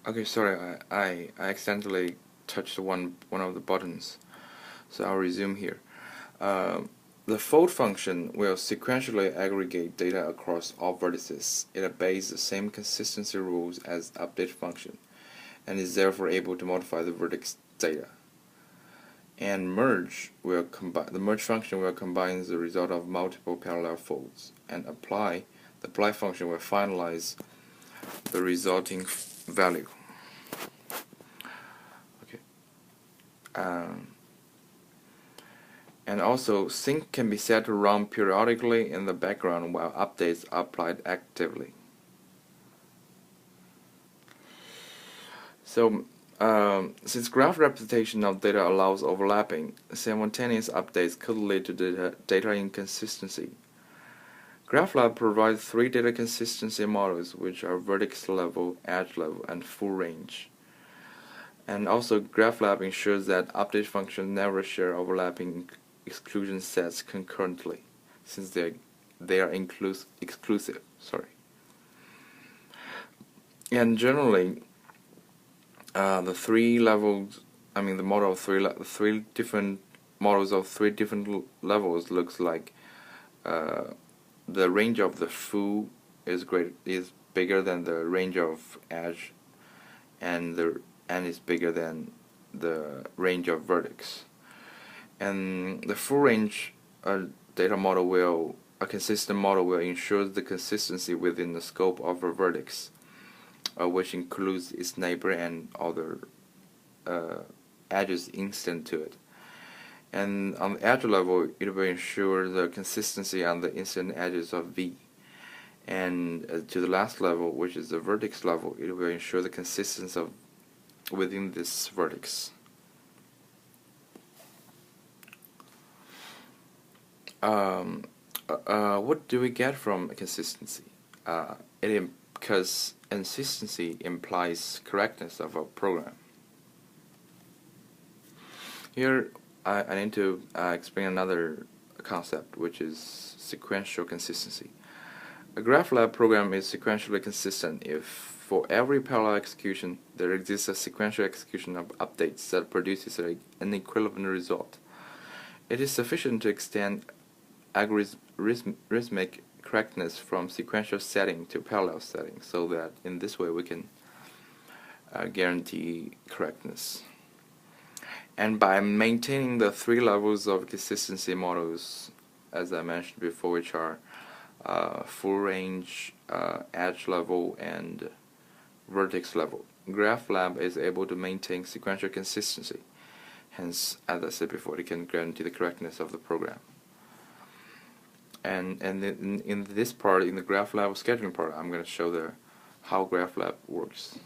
Okay, sorry, I accidentally touched one of the buttons, so I'll resume here. Um, the fold function will sequentially aggregate data across all vertices. It obeys the same consistency rules as the update function, and is therefore able to modify the vertex data. And the merge function will combine the result of multiple parallel folds, and the apply function will finalize the resulting value. Okay. And also, sync can be set to run periodically in the background while updates are applied actively. So, since graph representation of data allows overlapping, simultaneous updates could lead to data inconsistency. GraphLab provides 3 data consistency models, which are vertex level, edge level, and full range. And also, GraphLab ensures that update functions never share overlapping exclusion sets concurrently, since they are exclusive. And generally, the model of three different models of 3 different levels looks like the range of the full is bigger than the range of edge, and is bigger than the range of vertex. And the full range a consistent model will ensure the consistency within the scope of a vertex, which includes its neighbor and other edges incident to it. And on the edge level, it will ensure the consistency on the incident edges of V. And to the last level, which is the vertex level, it will ensure the consistency within this vertex. What do we get from consistency? Because consistency implies correctness of a program. Here, I need to explain another concept, which is sequential consistency. A GraphLab program is sequentially consistent if, for every parallel execution, there exists a sequential execution of updates that produces an equivalent result. It is sufficient to extend algorithmic correctness from sequential setting to parallel setting, so that in this way we can guarantee correctness. And by maintaining the 3 levels of consistency models, as I mentioned before, which are full range, edge level, and vertex level, GraphLab is able to maintain sequential consistency. Hence, as I said before, it can guarantee the correctness of the program. And in this part, in the GraphLab scheduling part, I'm going to show how GraphLab works.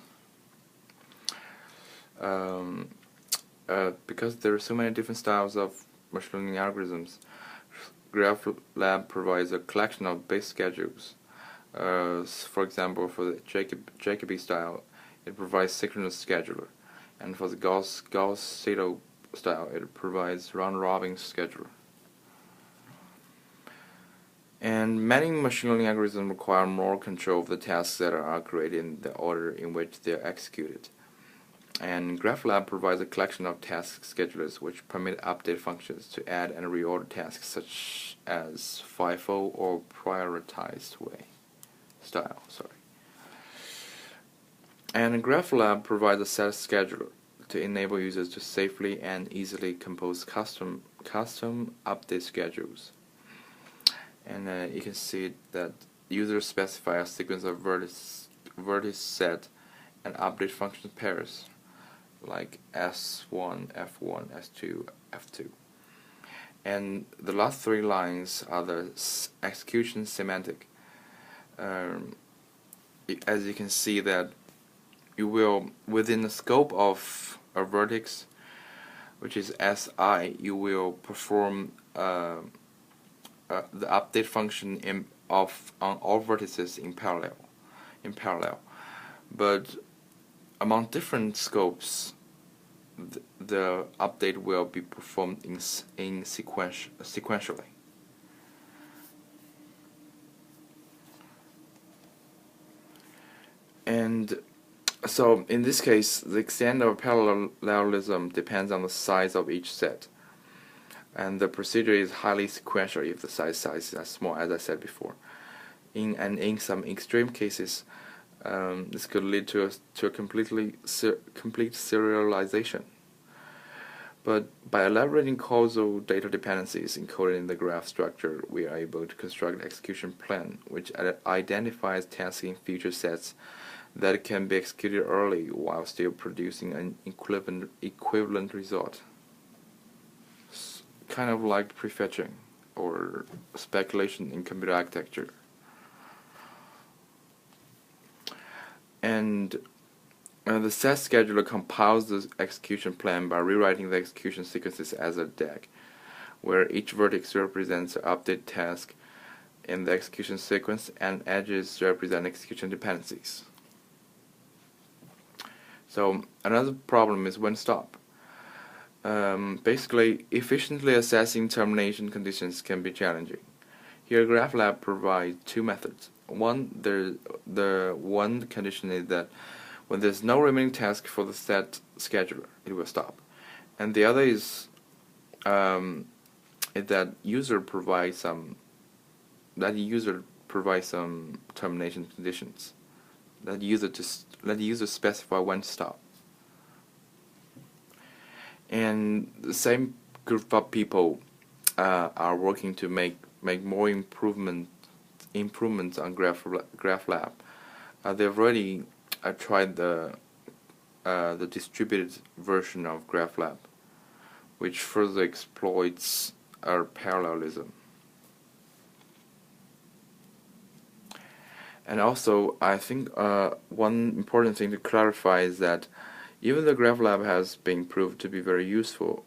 Because there are so many different styles of machine learning algorithms, GraphLab provides a collection of base schedules. For example, for the Jacobi style, it provides synchronous scheduler, and for the Gauss-Seidel style, it provides round-robin scheduler. And many machine learning algorithms require more control of the tasks that are created in the order in which they are executed. And GraphLab provides a collection of task schedulers which permit update functions to add and reorder tasks, such as FIFO or prioritized style. And GraphLab provides a set scheduler to enable users to safely and easily compose custom update schedules. And you can see that users specify a sequence of vertex set and update function pairs, like S1, F1, S2, F2. And the last 3 lines are the execution semantic. As you can see that you will, within the scope of a vertex, which is Si, you will perform the update function on all vertices in parallel. But among different scopes, the update will be performed sequentially. And So in this case, the extent of parallelism depends on the size of each set, and the procedure is highly sequential if the size is as small as I said before. In some extreme cases, this could lead to a complete serialization. But by elaborating causal data dependencies encoded in the graph structure, we are able to construct an execution plan which identifies tasks in future sets that can be executed early while still producing an equivalent result. It's kind of like prefetching or speculation in computer architecture. And the set scheduler compiles the execution plan by rewriting the execution sequences as a DAG, where each vertex represents an update task in the execution sequence and edges represent execution dependencies. So another problem is when stop. Basically, efficiently assessing termination conditions can be challenging. Here, GraphLab provides two methods. One, the one condition is that when there's no remaining task for the set scheduler, it will stop. And the other is that user provides some termination conditions. Let the user specify when to stop. And the same group of people are working to make more improvements on GraphLab. They've already tried the distributed version of GraphLab, which further exploits our parallelism. And also, I think one important thing to clarify is that even though GraphLab has been proved to be very useful,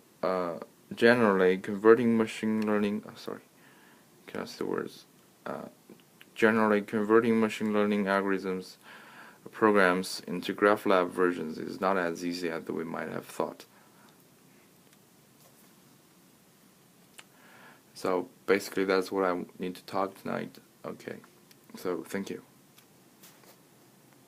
generally converting machine learning algorithms programs into GraphLab versions is not as easy as we might have thought. So basically that's what I need to talk tonight. Okay, so thank you.